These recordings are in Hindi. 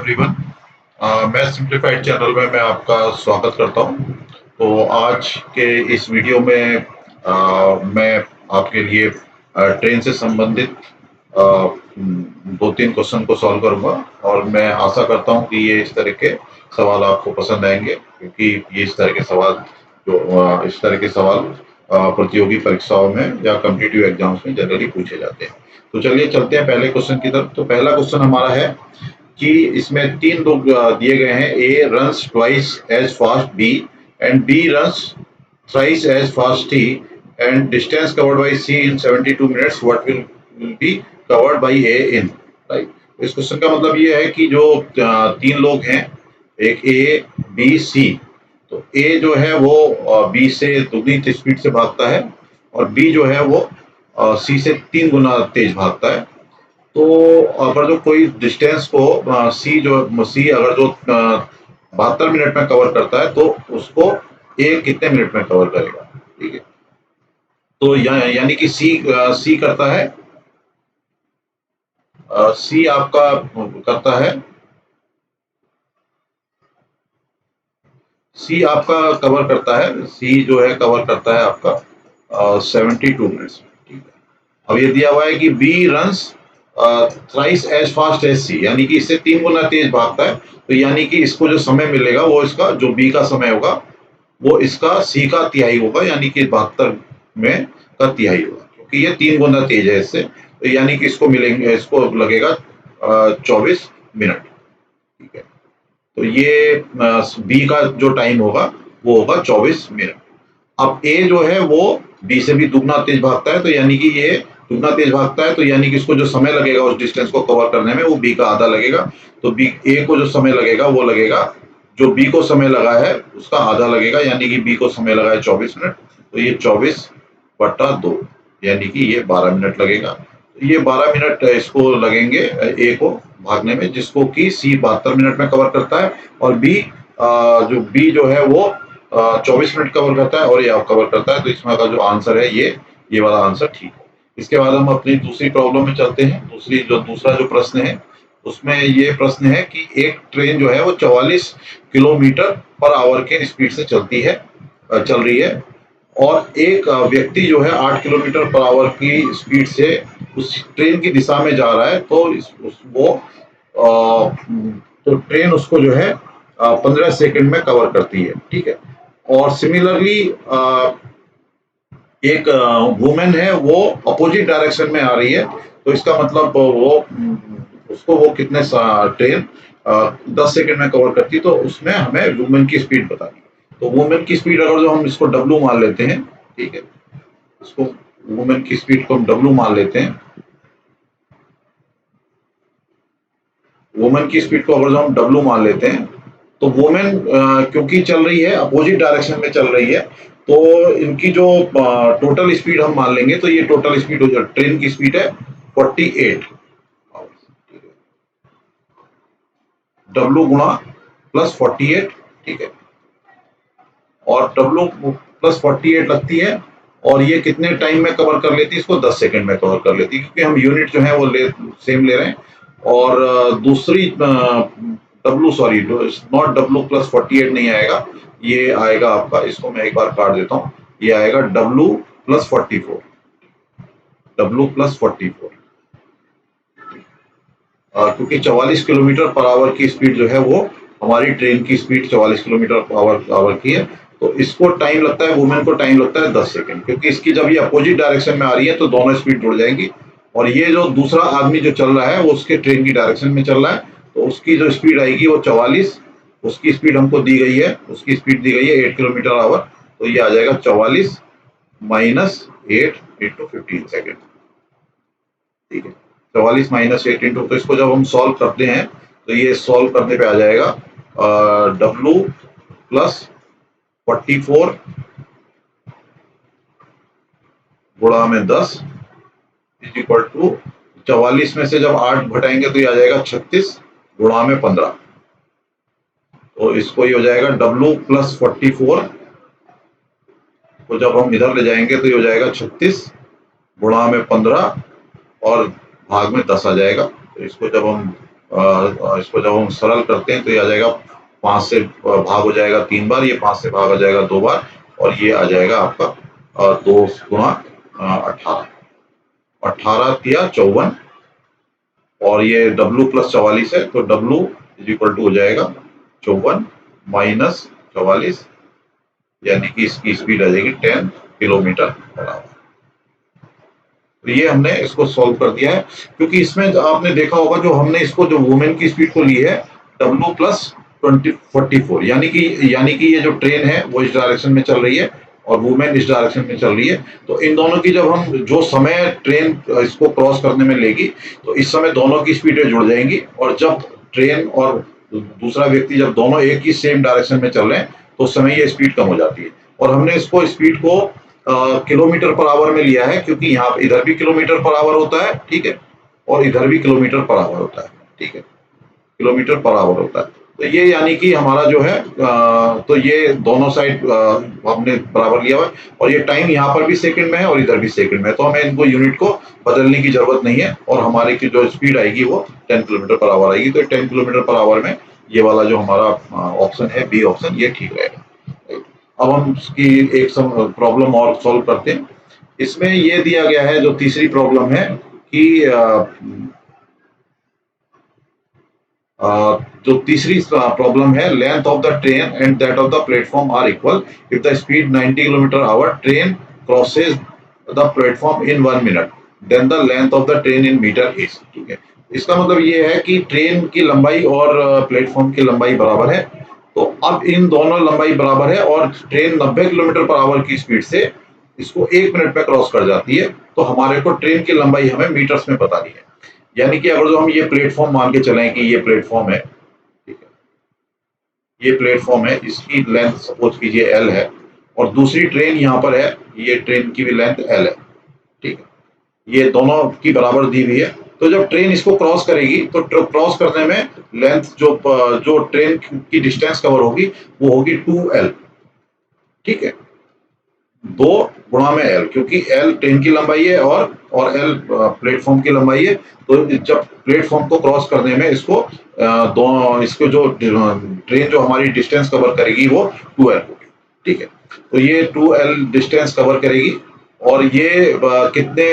एवरीवन। मैं सिंप्लीफाइड चैनल में मैं आपका स्वागत करता हूं। तो आज के इस वीडियो में मैं आपके लिए ट्रेन से संबंधित दो तीन क्वेश्चन को सॉल्व करूंगा और मैं आशा करता हूं कि ये इस तरह के सवाल आपको पसंद आएंगे, क्योंकि ये इस तरह के सवाल इस तरह के सवाल प्रतियोगी परीक्षाओं में या कॉम्पिटिटिव एग्जाम्स में जनरली पूछे जाते हैं। तो चलिए चलते हैं पहले क्वेश्चन की तरफ। तो पहला क्वेश्चन हमारा है कि इसमें तीन लोग दिए गए हैं। A runs twice as fast B and B runs thrice as fast C and distance covered by C in 72 minutes what will be covered by A in right. इस क्वेश्चन का मतलब ये है कि जो तीन लोग हैं, एक ए बी सी, तो ए जो है वो बी से दुगनी स्पीड से भागता है और बी जो है वो सी से 3 गुना तेज भागता है। तो अगर जो कोई डिस्टेंस को सी अगर जो 72 मिनट में कवर करता है तो उसको ए कितने मिनट में कवर करेगा। ठीक है, तो यानी कि सी करता है, सी आपका करता है, सी आपका कवर करता है, सी जो है कवर करता है आपका 72 मिनट्स। ठीक है, अब ये दिया हुआ है कि B runs thrice as fast as C, यानी कि इससे 3 गुना तेज भागता है। तो यानी कि इसको जो समय मिलेगा वो इसका जो बी का समय होगा वो इसका सी का तिहाई होगा, यानी कि 72 में का तिहाई होगा, क्योंकि ये 3 गुना तेज है इससे। तो यानी कि इसको लगेगा 24 मिनट। ठीक है, तो ये बी का जो टाइम होगा वो होगा 24 मिनट। अब ए जो है वो बी से भी दुगना तेज भागता है, तो यानी कि ये दुगना तेज भागता है, तो यानी कि इसको जो समय लगेगा उस डिस्टेंस को कवर करने में वो बी का आधा लगेगा। तो बी ए को जो समय लगेगा वो लगेगा, जो बी को समय लगा है उसका आधा लगेगा, यानी कि बी को समय लगा है 24 मिनट, तो ये 24/2 यानी कि ये 12 मिनट लगेगा। तो ये 12 मिनट इसको लगेंगे ए को भागने में, जिसको कि सी 72 मिनट में कवर करता है और बी जो है वो 24 मिनट कवर करता है और ये कवर करता है। तो इसमें का जो आंसर है ये वाला आंसर ठीक है। इसके बाद हम अपनी दूसरी प्रॉब्लम में चलते हैं। दूसरा जो प्रश्न है उसमें ये प्रश्न है कि एक ट्रेन जो है वो 44 किलोमीटर पर आवर के स्पीड से चल रही है और एक व्यक्ति जो है 8 किलोमीटर पर आवर की स्पीड से उस ट्रेन की दिशा में जा रहा है। तो तो ट्रेन उसको जो है 15 सेकंड में कवर करती है। ठीक है, और सिमिलरली एक वुमेन है वो अपोजिट डायरेक्शन में आ रही है, तो इसका मतलब वो कितने ट्रेन 10 सेकंड में कवर करती है। तो उसमें हमें वुमेन की स्पीड बतानी है। तो वुमेन की स्पीड अगर जो हम इसको डब्ल्यू मान लेते हैं, ठीक है, इसको वुमेन की स्पीड को हम डब्ल्यू मान लेते हैं। वुमेन की स्पीड को अगर जो हम डब्ल्यू मान लेते हैं तो वुमेन क्योंकि चल रही है अपोजिट डायरेक्शन में चल रही है, तो इनकी जो टोटल स्पीड हम मान लेंगे, तो ये टोटल स्पीड हो जाए, ट्रेन की स्पीड है 48 डब्ल्यू गुणा प्लस 48। ठीक है, और डब्ल्यू प्लस 48 लगती है और ये कितने टाइम में कवर कर लेती है, इसको 10 सेकंड में कवर कर लेती है, क्योंकि हम यूनिट जो है वो सेम ले रहे हैं। और दूसरी नॉट डब्ल्यू प्लस 48 नहीं आएगा, ये आएगा आपका, इसको मैं एक बार काट देता हूँ, ये आएगा डब्ल्यू प्लस 44, डब्ल्यू प्लस 44, क्योंकि 44 किलोमीटर पर आवर की स्पीड जो है वो हमारी ट्रेन की स्पीड 44 किलोमीटर पर आवर की है। तो इसको टाइम लगता है, वुमेन को टाइम लगता है 10 सेकंड, क्योंकि इसकी जब ये अपोजिट डायरेक्शन में आ रही है तो दोनों स्पीड जुड़ जाएंगी। और ये जो दूसरा आदमी जो चल रहा है वो उसके ट्रेन की डायरेक्शन में चल रहा है, तो उसकी जो स्पीड आएगी वो 44, उसकी स्पीड हमको दी गई है, उसकी स्पीड दी गई है 8 किलोमीटर आवर, तो ये आ जाएगा 44 माइनस 8 इंटू 15 सेकेंड। ठीक है, 44 माइनस 8 इंटू, तो इसको जब हम सॉल्व करते हैं तो ये सॉल्व करने पे आ जाएगा डब्ल्यू प्लस 44 गुणा में 10 इज इक्वल टू 44 में से जब 8 घटाएंगे तो ये आ जाएगा 36 गुणा में 15। तो इसको ये हो जाएगा डब्ल्यू प्लस 44 को जब हम इधर ले जाएंगे तो ये हो जाएगा 36 गुणा में 15 और भाग में 10 आ जाएगा। तो इसको जब हम इसको जब हम सरल करते हैं तो ये आ जाएगा 5 से भाग हो जाएगा 3 बार, ये 5 से भाग हो जाएगा 2 बार, और ये आ जाएगा आपका 2 गुणा 18, 18 तिया 54, और ये W प्लस 44 है, तो W इज इक्वल टू हो जाएगा 54 माइनस 44, यानी कि इसकी स्पीड आ जाएगी 10 किलोमीटर पर आवर। तो ये हमने इसको सॉल्व कर दिया है, क्योंकि इसमें आपने देखा होगा जो हमने इसको जो वुमेन की स्पीड को ली है W प्लस 44, यानी कि ये जो ट्रेन है वो इस डायरेक्शन में चल रही है और वुमेन इस डायरेक्शन में चल रही है। तो इन दोनों की जब हम जो समय ट्रेन इसको क्रॉस करने में लेगी, तो इस समय दोनों की स्पीडें जुड़ जाएंगी, और जब ट्रेन और दूसरा व्यक्ति जब दोनों एक ही सेम डायरेक्शन में चल रहे हैं तो उस समय ये स्पीड कम हो जाती है। और हमने इसको स्पीड को किलोमीटर पर आवर में लिया है, क्योंकि यहाँ इधर भी किलोमीटर पर आवर होता है, ठीक है, और इधर भी किलोमीटर पर आवर होता है, ठीक है, किलोमीटर पर आवर होता है। तो ये यानी कि हमारा जो है तो ये दोनों साइड हमने बराबर लिया हुआ है, और ये टाइम यहाँ पर भी सेकंड में है और इधर भी सेकंड में है, तो हमें इनको यूनिट को बदलने की जरूरत नहीं है, और हमारे की जो स्पीड आएगी वो 10 किलोमीटर पर आवर आएगी। तो 10 किलोमीटर पर आवर में ये वाला जो हमारा ऑप्शन है, बी ऑप्शन, ये ठीक रहेगा। अब हम इसकी एक प्रॉब्लम और सॉल्व करते हैं। इसमें ये दिया गया है, जो तीसरी प्रॉब्लम है कि जो तीसरी प्रॉब्लम है, length of the train and that of the platform are equal if the speed 90 kilometre hour, train crosses the platform in 1 minute, then the length of the train in metre is. ठीक है, इसका मतलब ये है कि ट्रेन की लंबाई और प्लेटफॉर्म की लंबाई बराबर है। तो अब इन दोनों लंबाई बराबर है और ट्रेन 90 किलोमीटर पर आवर की स्पीड से इसको 1 मिनट में क्रॉस कर जाती है, तो हमारे को ट्रेन की लंबाई हमें मीटर्स में बतानी है। यानी कि अगर जो हम ये प्लेटफॉर्म मान के चलें कि ये प्लेटफॉर्म है, ठीक है, ये प्लेटफॉर्म है, इसकी लेंथ सपोज कीजिए L है, और दूसरी ट्रेन यहाँ पर है, ये ट्रेन की भी लेंथ L है, ठीक है, ये दोनों की बराबर दी हुई है। तो जब ट्रेन इसको क्रॉस करेगी तो क्रॉस करने में लेंथ जो ट्रेन की डिस्टेंस कवर होगी वो होगी 2L, ठीक है, 2 गुणा में L, क्योंकि L ट्रेन की लंबाई है और L प्लेटफॉर्म की लंबाई है। तो जब प्लेटफॉर्म को क्रॉस करने में इसको जो ट्रेन जो हमारी डिस्टेंस कवर करेगी वो 2L होगी, ठीक है। तो ये 2L डिस्टेंस कवर करेगी, और ये कितने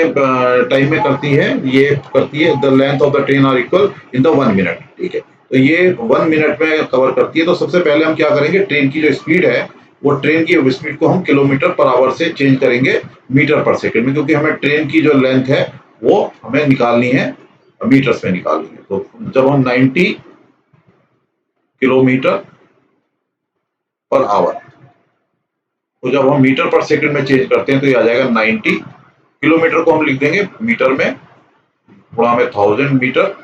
टाइम में करती है, ये करती है the length of the train are equal in the 1 minute, ठीक है। तो ये 1 मिनट में कवर करती है। तो सबसे पहले हम क्या करेंगे, ट्रेन की जो स्पीड है वो ट्रेन की स्पीड को हम किलोमीटर पर आवर से चेंज करेंगे मीटर पर सेकंड में, क्योंकि हमें ट्रेन की जो लेंथ है वो हमें निकालनी है, मीटर्स में निकालनी है। तो जब हम 90 किलोमीटर पर आवर, तो जब हम मीटर पर सेकंड में चेंज करते हैं तो ये आ जाएगा 90 किलोमीटर को हम लिख देंगे मीटर में, गुणा में 1000 मीटर,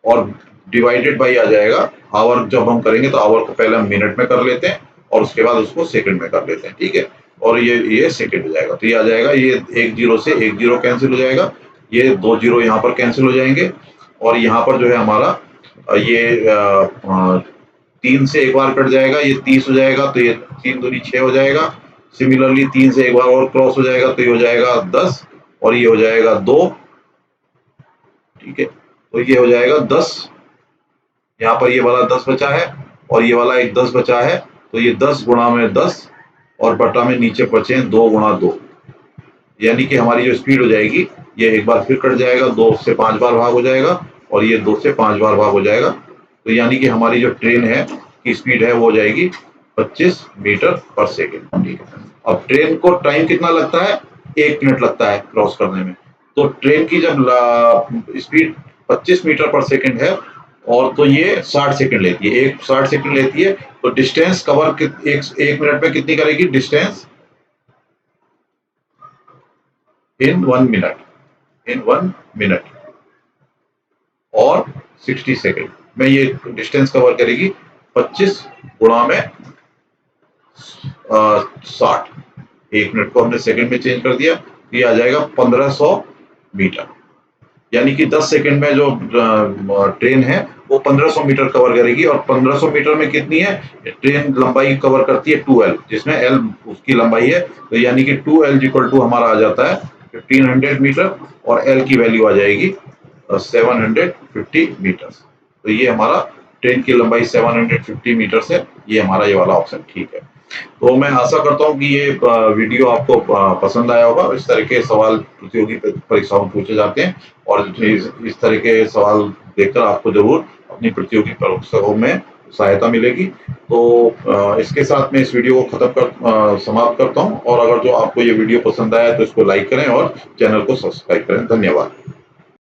और डिवाइडेड बाई आ जाएगा आवर। जब हम करेंगे तो आवर को पहले हम मिनट में कर लेते हैं और उसके बाद उसको सेकंड में कर लेते हैं, ठीक है, और ये सेकंड हो जाएगा। तो ये आ जाएगा, ये 1 जीरो से 1 जीरो कैंसिल हो जाएगा, ये 2 जीरो यहाँ पर कैंसिल हो जाएंगे, और यहाँ पर जो है हमारा ये 3 से एक बार कट जाएगा, ये 30 हो जाएगा, तो ये 3 दूनी 6 हो जाएगा। सिमिलरली 3 से एक बार और क्रॉस हो जाएगा तो ये हो जाएगा 10, और ये हो जाएगा 2, ठीक है, तो ये हो जाएगा 10। यहाँ पर ये वाला 10 बचा है और ये वाला एक 10 बचा है, तो ये 10 गुणा में 10 और बटा में नीचे बचे हैं 2 गुणा 2, यानी कि हमारी जो स्पीड हो जाएगी ये एक बार फिर कट जाएगा, 2 से 5 बार भाग हो जाएगा, और ये 2 से 5 बार भाग हो जाएगा। तो यानी कि हमारी जो ट्रेन है की स्पीड है वो हो जाएगी 25 मीटर पर सेकेंड, ठीक है। अब ट्रेन को टाइम कितना लगता है, 1 मिनट लगता है क्रॉस करने में। तो ट्रेन की जब स्पीड 25 मीटर पर सेकेंड है, और तो ये 60 सेकंड लेती है, 60 सेकंड लेती है, तो डिस्टेंस कवर एक मिनट में कितनी करेगी, distance in 1 minute, in 1 minute और 60 सेकंड में ये डिस्टेंस कवर करेगी 25 गुणा में 60, 1 मिनट को हमने सेकंड में चेंज कर दिया, ये आ जाएगा 1500 मीटर। यानी कि 10 सेकंड में जो ट्रेन है वो 1500 मीटर कवर करेगी, और 1500 मीटर में कितनी है, ट्रेन लंबाई कवर करती है 2L, जिसमें L उसकी लंबाई है। तो यानी कि 2L इक्वल टू हमारा आ जाता है 1500 मीटर, और L की वैल्यू आ जाएगी 750 मीटर्स। तो ये हमारा ट्रेन की लंबाई 750 मीटर्स है। ये हमारा ये वाला ऑप्शन ठीक है। तो मैं आशा करता हूँ कि ये वीडियो आपको पसंद आया होगा। इस तरह के सवाल प्रतियोगी परीक्षाओं में पूछे जाते हैं और इस तरह के सवाल देखकर आपको ज़रूर अपनी प्रतियोगी परीक्षाओं में सहायता मिलेगी। तो इसके साथ मैं इस वीडियो को समाप्त करता हूँ और अगर जो आपको ये वीडियो पसंद आया तो इसको लाइक करें और चैनल को सब्सक्राइब करें। धन्यवाद।